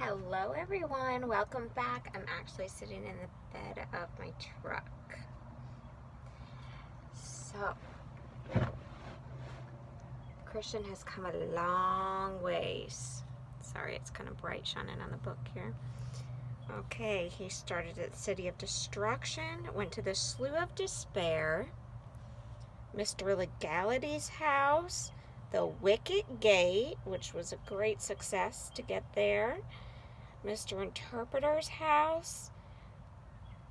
Hello everyone, welcome back. I'm actually sitting in the bed of my truck. So, Christian has come a long ways. Sorry, it's kind of bright shining on the book here. Okay, he started at the City of Destruction, went to the Slough of Despair, Mr. Legality's house, the Wicket Gate, which was a great success to get there, Mr. Interpreter's house,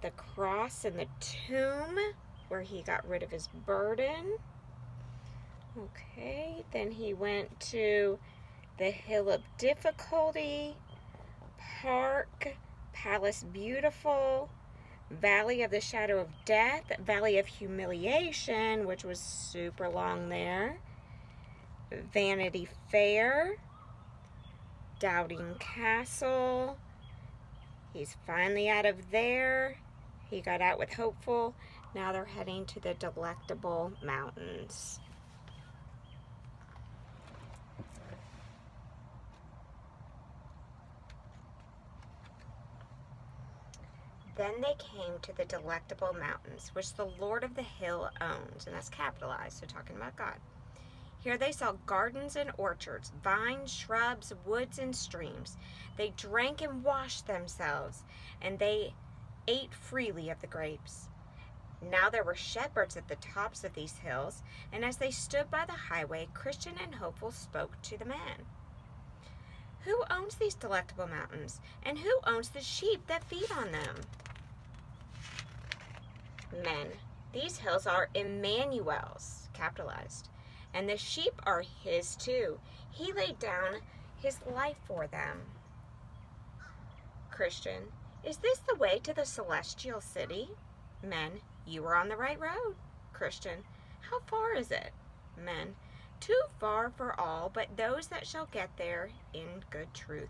the cross and the tomb where he got rid of his burden. Okay, then he went to the Hill of Difficulty, Park, Palace Beautiful, Valley of the Shadow of Death, Valley of Humiliation, which was super long there, Vanity Fair, Doubting Castle. He's finally out of there. He got out with Hopeful. Now they're heading to the Delectable Mountains. Then they came to the Delectable Mountains, which the Lord of the Hill owns, and that's capitalized, so talking about God. Here they saw gardens and orchards, vines, shrubs, woods, and streams. They drank and washed themselves, and they ate freely of the grapes. Now there were shepherds at the tops of these hills, and as they stood by the highway, Christian and Hopeful spoke to the man. Who owns these delectable mountains, and who owns the sheep that feed on them? Men, these hills are Emmanuel's, capitalized, and the sheep are his too. He laid down his life for them. Christian, is this the way to the celestial city? Men, you are on the right road. Christian, how far is it? Men, too far for all, but those that shall get there in good truth.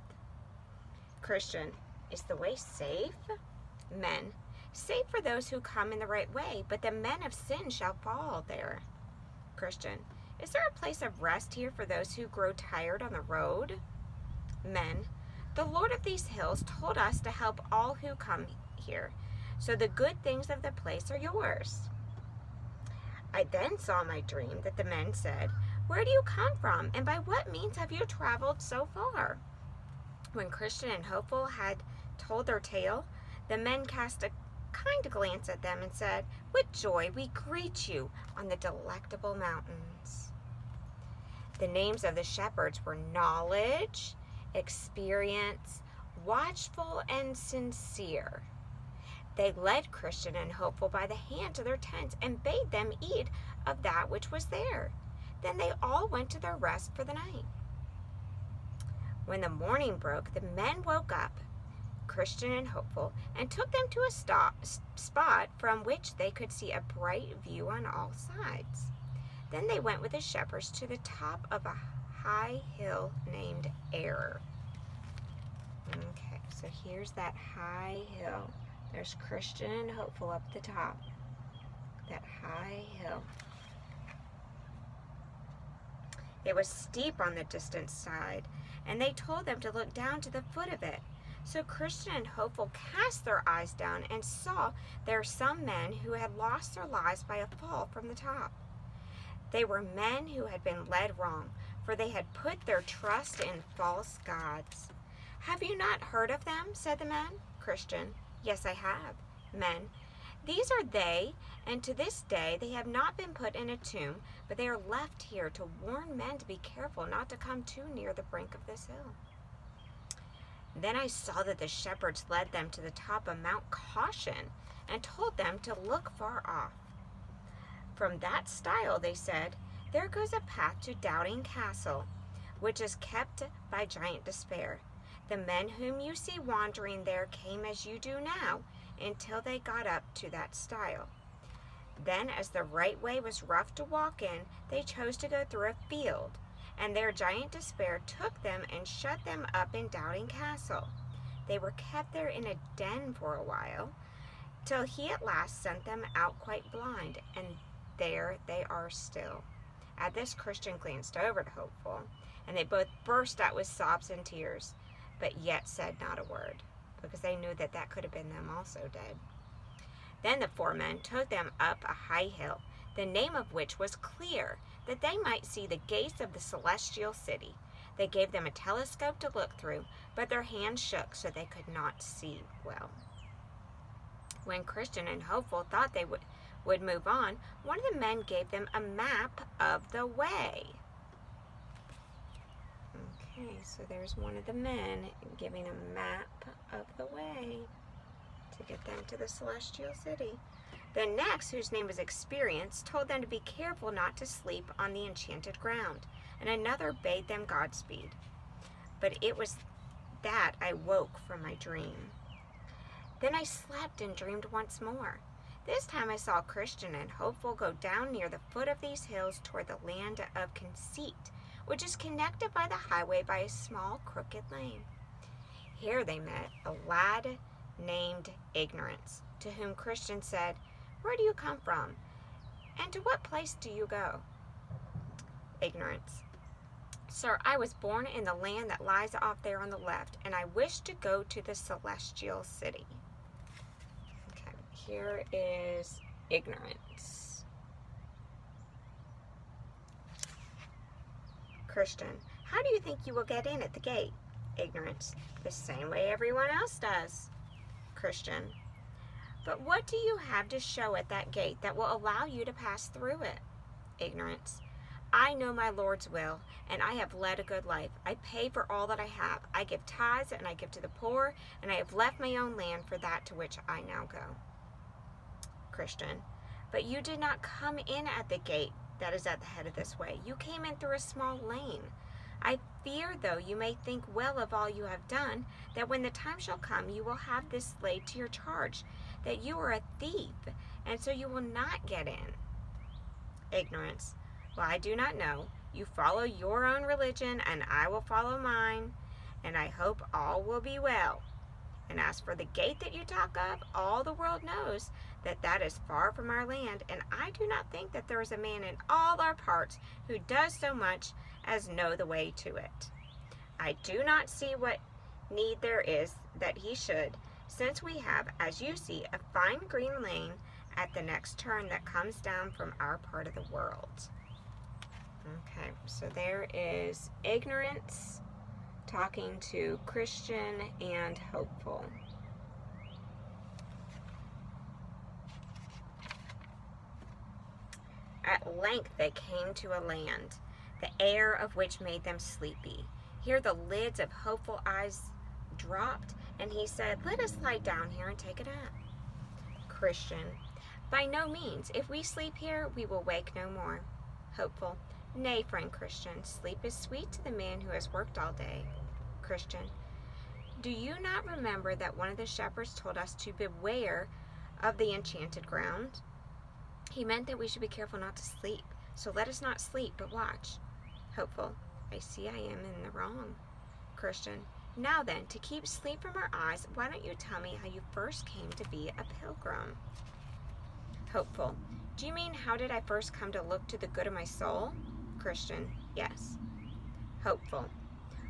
Christian, is the way safe? Men, safe for those who come in the right way, but the men of sin shall fall there. Christian, is there a place of rest here for those who grow tired on the road? Men, the Lord of these hills told us to help all who come here, so the good things of the place are yours. I then saw in my dream that the men said, where do you come from, and by what means have you traveled so far? When Christian and Hopeful had told their tale, the men cast a kind glance at them and said, with joy we greet you on the delectable mountains. The names of the shepherds were Knowledge, Experience, Watchful, and Sincere. They led Christian and Hopeful by the hand to their tents and bade them eat of that which was there. Then they all went to their rest for the night. When the morning broke, the men woke up, Christian and Hopeful, and took them to a spot from which they could see a bright view on all sides. Then they went with the shepherds to the top of a high hill named Error. Okay, so here's that high hill. There's Christian and Hopeful up the top. That high hill. It was steep on the distant side, and they told them to look down to the foot of it. So Christian and Hopeful cast their eyes down and saw there some men who had lost their lives by a fall from the top. They were men who had been led wrong, for they had put their trust in false gods. Have you not heard of them? Said the men. Christian, yes, I have. Men, these are they, and to this day they have not been put in a tomb, but they are left here to warn men to be careful not to come too near the brink of this hill. Then I saw that the shepherds led them to the top of Mount Caution and told them to look far off. From that stile, they said, there goes a path to Doubting Castle, which is kept by Giant Despair. The men whom you see wandering there came as you do now, until they got up to that stile. Then, as the right way was rough to walk in, they chose to go through a field, and their Giant Despair took them and shut them up in Doubting Castle. They were kept there in a den for a while, till he at last sent them out quite blind, and there they are still. At this, Christian glanced over to Hopeful, and they both burst out with sobs and tears. but yet said not a word, because they knew that that could have been them also dead. Then the 4 men took them up a high hill, the name of which was Clear, that they might see the gates of the celestial city. They gave them a telescope to look through, but their hands shook so they could not see well. When Christian and Hopeful thought they would move on, one of the men gave them a map of the way. Okay, so there's one of the men giving a map of the way to get them to the celestial city. The next, whose name was Experience, told them to be careful not to sleep on the enchanted ground, and another bade them Godspeed. But it was that I woke from my dream. Then I slept and dreamed once more. This time I saw Christian and Hopeful go down near the foot of these hills toward the land of Conceit, which is connected by the highway by a small crooked lane. Here they met a lad named Ignorance, to whom Christian said, "Where do you come from? And to what place do you go?" Ignorance: "Sir, I was born in the land that lies off there on the left, and I wish to go to the celestial city." Okay, here is Ignorance. Christian: "How do you think you will get in at the gate?" Ignorance: "The same way everyone else does." Christian: "But what do you have to show at that gate that will allow you to pass through it?" Ignorance: "I know my Lord's will, and I have led a good life. I pay for all that I have. I give tithes, and I give to the poor, and I have left my own land for that to which I now go." Christian: "But you did not come in at the gate that is at the head of this way. You came in through a small lane. I fear, though you may think well of all you have done, that when the time shall come you will have this laid to your charge, that you are a thief, and so you will not get in." Ignorance: "Well, I do not know. You follow your own religion, and I will follow mine, and I hope all will be well. And as for the gate that you talk of, all the world knows that that is far from our land, and I do not think that there is a man in all our parts who does so much as know the way to it. I do not see what need there is that he should, since we have, as you see, a fine green lane at the next turn that comes down from our part of the world." Okay, so there is Ignorance talking to Christian and Hopeful. At length they came to a land, the air of which made them sleepy. Here the lids of Hopeful eyes dropped, and he said, "Let us lie down here and take a nap." Christian: "By no means. If we sleep here, we will wake no more." Hopeful: "Nay, friend Christian, sleep is sweet to the man who has worked all day." Christian: "Do you not remember that one of the shepherds told us to beware of the enchanted ground? He meant that we should be careful not to sleep. So let us not sleep, but watch." Hopeful: "I see I am in the wrong." Christian: "Now then, to keep sleep from our eyes, why don't you tell me how you first came to be a pilgrim?" Hopeful: "Do you mean how did I first come to look to the good of my soul?" Christian: "Yes." Hopeful: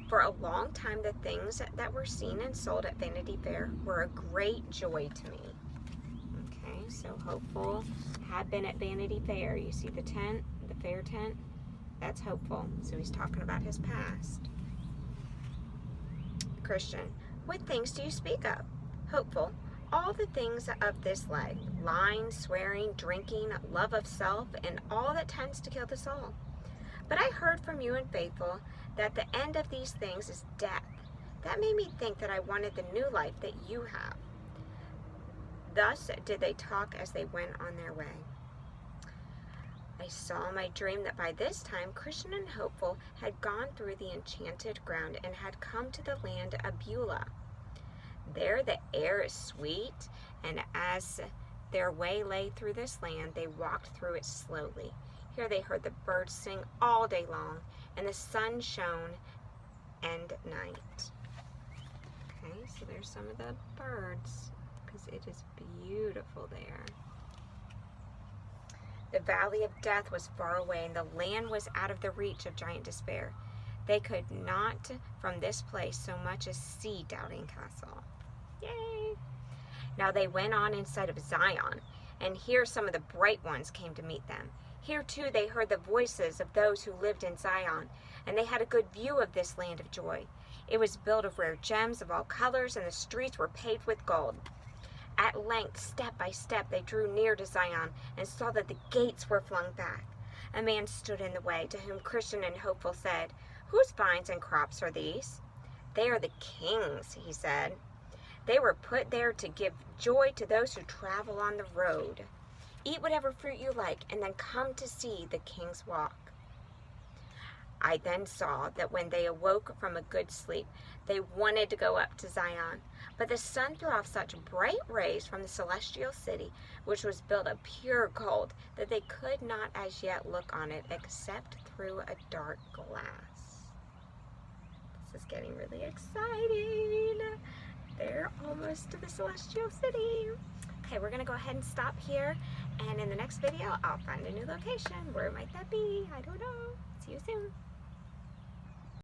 "For a long time the things that were seen and sold at Vanity Fair were a great joy to me." Okay, so Hopeful had been at Vanity Fair. You see the tent, the fair tent? That's Hopeful. So he's talking about his past. Christian: "What things do you speak of?" Hopeful: "All the things of this life: lying, swearing, drinking, love of self, and all that tends to kill the soul. But I heard from you and Faithful that the end of these things is death. That made me think that I wanted the new life that you have." Thus did they talk as they went on their way. I saw in my dream that by this time Christian and Hopeful had gone through the enchanted ground and had come to the land of Beulah. There the air is sweet, and as their way lay through this land, they walked through it slowly. Here they heard the birds sing all day long, and the sun shone and night. Okay, so there's some of the birds, because it is beautiful there. The valley of death was far away, and the land was out of the reach of giant despair. They could not from this place so much as see Doubting Castle. Yay! Now they went on in sight of Zion, and here some of the bright ones came to meet them. Here too they heard the voices of those who lived in Zion, and they had a good view of this land of joy. It was built of rare gems of all colors, and the streets were paved with gold. At length, step by step, they drew near to Zion and saw that the gates were flung back. A man stood in the way, to whom Christian and Hopeful said, "Whose vines and crops are these?" "They are the king's," he said. "They were put there to give joy to those who travel on the road. Eat whatever fruit you like, and then come to see the king's walk." I then saw that when they awoke from a good sleep, they wanted to go up to Zion. But the sun threw off such bright rays from the celestial city, which was built of pure gold, that they could not as yet look on it except through a dark glass. This is getting really exciting. They're almost to the celestial city. Okay, we're going to go ahead and stop here. And in the next video, I'll find a new location. Where might that be? I don't know. See you soon.